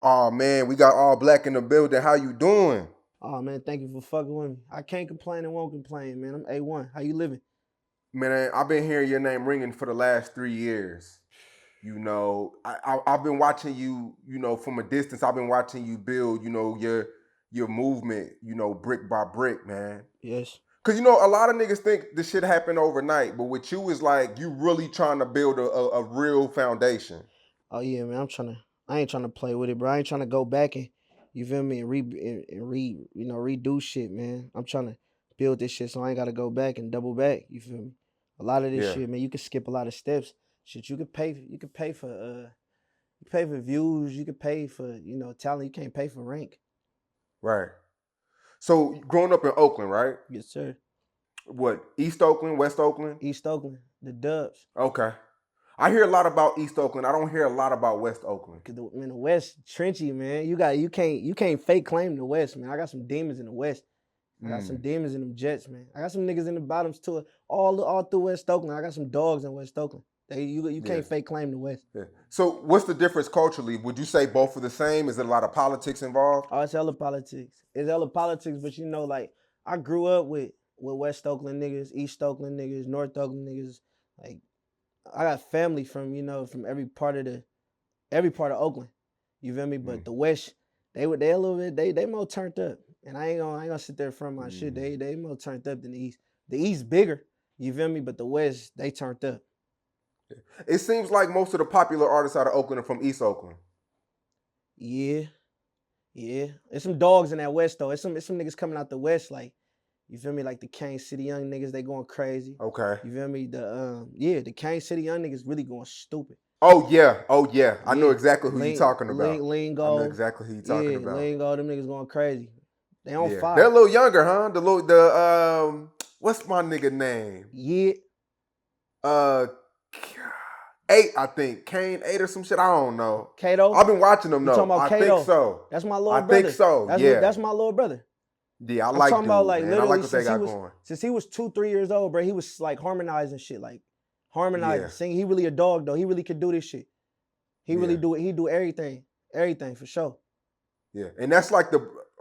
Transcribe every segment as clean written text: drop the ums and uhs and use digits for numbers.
Oh man, we got all black in the building. How you doing? Oh man, thank you for fucking with me. I can't complain and won't complain, man. I'm A1. How you living? Man, I've been hearing your name ringing for the last 3 years. I've been watching you. From a distance, I've been watching you build. Your movement. Brick by brick, man. Yes. Cause a lot of niggas think this shit happened overnight, but with you is like you really trying to build a real foundation. Oh yeah, man. I ain't trying to play with it, bro. I ain't trying to go back and you feel me and redo shit, man. I'm trying to build this shit so I ain't gotta go back and double back. You feel me? A lot of this Yeah, shit, man, you can skip a lot of steps. Shit, you pay for views, you could pay for, talent, you can't pay for rank. right. So growing up in Oakland, right? Yes, sir. What, East Oakland, West Oakland? East Oakland, the Dubs. Okay. I hear a lot about East Oakland. I don't hear a lot about West Oakland. Cause the West trenchy, man. You can't fake claim the West, man. I got some demons in the West. I got some demons in them Jets, man. I got some niggas in the bottoms too. All through West Oakland. I got some dogs in West Oakland. You can't fake claim the West. Yeah. So what's the difference culturally? Would you say both are the same? Is there a lot of politics involved? Oh, it's hella politics. It's hella politics, but like I grew up with West Oakland niggas, East Oakland niggas, North Oakland niggas. Like I got family from from every part of Oakland. You feel me? But the West, they a little bit they more turned up. And I ain't gonna sit there from my shit. They more turned up than the East. The East bigger, you feel me? But the West, they turned up. It seems like most of the popular artists out of Oakland are from East Oakland. Yeah. There's some dogs in that West though. It's some niggas coming out the West, like, you feel me? Like the Kane City Young niggas, they going crazy. Okay. You feel me? The Kane City Young niggas really going stupid. Oh yeah. I know exactly who you talking about. Lingo. I know exactly who you talking about. Lingo, them niggas going crazy. They on fire. They're a little younger, huh? What's my nigga name? Yeah. 8, I think. Kane 8 or some shit. I don't know. Kato? I've been watching them You though. talking about I Kato? think so. That's my little brother. I think so. That's my little brother. Yeah, I'm talking about like man. literally I like what they got going. Since he was 2-3 years old, bro, he was like harmonizing shit, like harmonizing, singing. He really a dog though. He really could do this shit. He really do it. He do everything for sure. Yeah, and that's like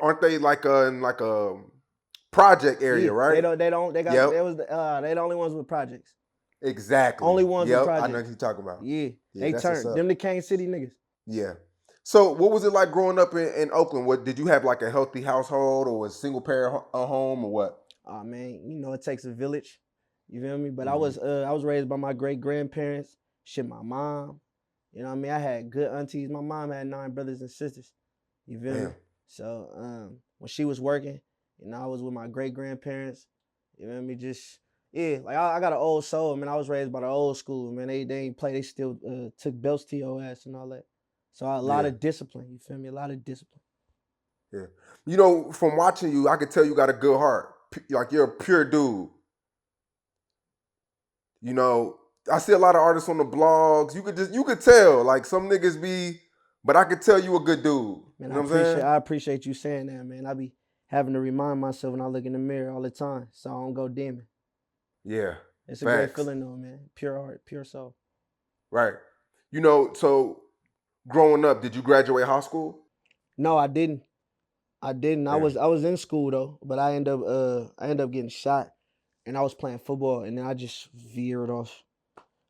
aren't they like in like a project area, right? They're the only ones with projects. Exactly. Only ones with projects. I know what you're talking about. Yeah, they turned them the Kane City niggas. Yeah. So what was it like growing up in Oakland? What did you have, like a healthy household or a single parent home or what? Oh man, it takes a village. You feel me? But I was raised by my great grandparents. Shit, my mom. You know what I mean? I had good aunties. My mom had 9 brothers and sisters. You feel me? So when she was working, I was with my great grandparents. You know what I mean? Just like I got an old soul, man. I was raised by the old school, man. They ain't play. They still took belts to your ass and all that. So a lot of discipline. You feel me? A lot of discipline. Yeah. From watching you, I could tell you got a good heart. Like you're a pure dude. I see a lot of artists on the blogs. You could tell, like some niggas be, but I could tell you a good dude. Man, you know what I'm saying? I appreciate you saying that, man. I be having to remind myself when I look in the mirror all the time, so I don't go dimming. Yeah. It's a great feeling though, man. Pure heart, pure soul. Right. So growing up, did you graduate high school? No, I didn't. Yeah. I was in school though, but I ended up getting shot, and I was playing football, and then I just veered off.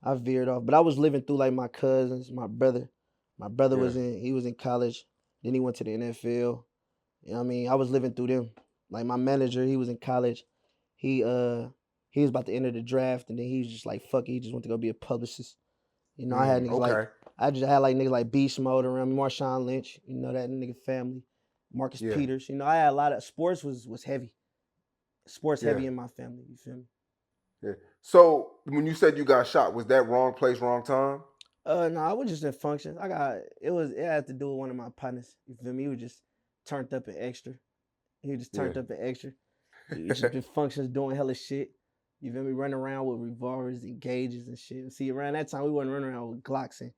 But I was living through like my cousins, my brother. My brother was in college. Then he went to the NFL. You know what I mean? I was living through them. Like my manager, he was in college. He was about to enter the draft, and then he was just like, fuck it, he just went to go be a publicist. I had niggas like niggas like Beast Mode around me, Marshawn Lynch, that nigga family, Marcus Peters. I had a lot of sports was heavy. Sports heavy in my family, you feel me? Yeah. So when you said you got shot, was that wrong place, wrong time? No, I was just in functions. It had to do with one of my partners. You feel me? He was just turned up and extra. He just turned up and extra. He just been functions doing hella shit. You feel me? Running around with revolvers and gauges and shit. And see, around that time, we wasn't running around with Glocks and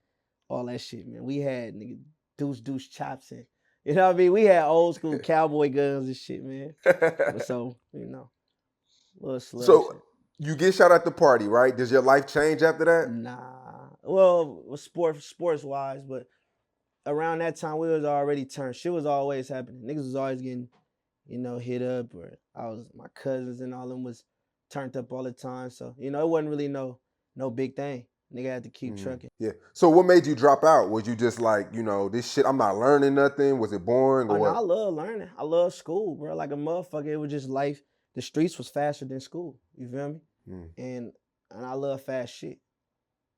all that shit, man. We had nigga deuce chops and, you know what I mean? We had old school cowboy guns and shit, man. So, little slug shit. You get shot at the party, right? Does your life change after that? Nah. Well, sports wise, but around that time we was already turned. Shit was always happening. Niggas was always getting, hit up, or my cousins and all them was turned up all the time. So, it wasn't really no big thing. Nigga had to keep trucking. Yeah. So what made you drop out? Was you just like, this shit, I'm not learning nothing? Was it boring or Oh no, I what? love learning. I love school, bro. Like a motherfucker. It was just life. The streets was faster than school. You feel me? Mm, And I love fast shit.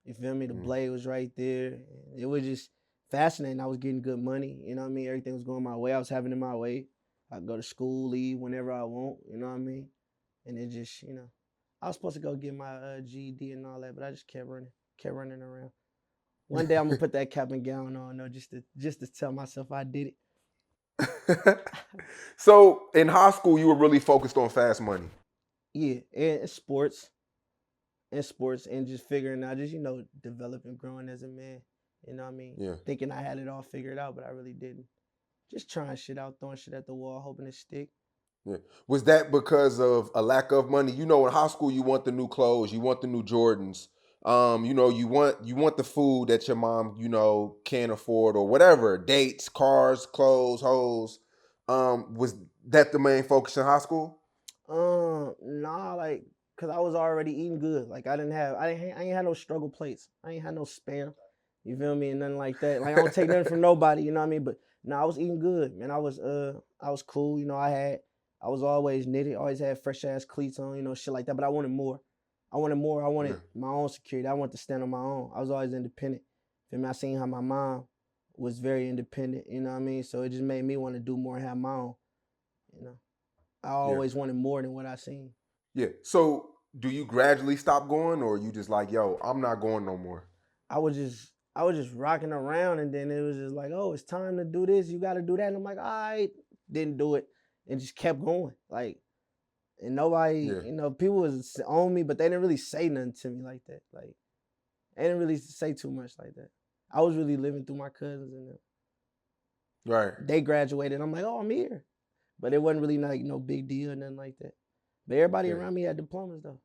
You feel me? The mm. blade was right there. It was just fascinating. I was getting good money. You know what I mean? Everything was going my way. I was having it my way. I could go to school, leave whenever I want. You know what I mean? And it just, I was supposed to go get my GED and all that, but I just kept running around. One day I'm gonna put that cap and gown on, though, just to tell myself I did it. So in high school, you were really focused on fast money. Yeah, and sports. And just figuring out, just developing, growing as a man. You know what I mean? Yeah. Thinking I had it all figured out, but I really didn't. Just trying shit out, throwing shit at the wall, hoping it stick. Yeah. Was that because of a lack of money? In high school, you want the new clothes, you want the new Jordans. You want the food that your mom, can't afford or whatever. Dates, cars, clothes, hoes. Was that the main focus in high school? Nah, like, cause I was already eating good. Like I ain't had no struggle plates. I ain't had no spam. You feel me? And nothing like that. Like I don't take nothing from nobody. You know what I mean? But I was eating good, man. I was cool. I was always knitted. Always had fresh ass cleats on. Shit like that. But I wanted more. I wanted more. I wanted Yeah. my own security. I wanted to stand on my own. I was always independent. Feel me? I seen how my mom was very independent. You know what I mean? So it just made me want to do more and have my own. You know. I Yeah. always wanted more than what I seen. Yeah. So do you gradually stop going or you just like, yo, I'm not going no more? I was just rocking around, and then it was just like, oh, it's time to do this. You got to do that. And I'm like, all right, didn't do it, and just kept going. Like, and nobody, Yeah. people was on me, but they didn't really say nothing to me like that. Like, they didn't really say too much like that. I was really living through my cousins, and Right. they graduated. I'm like, oh, I'm here, but it wasn't really like no big deal or nothing like that. But everybody Yeah. around me had diplomas though.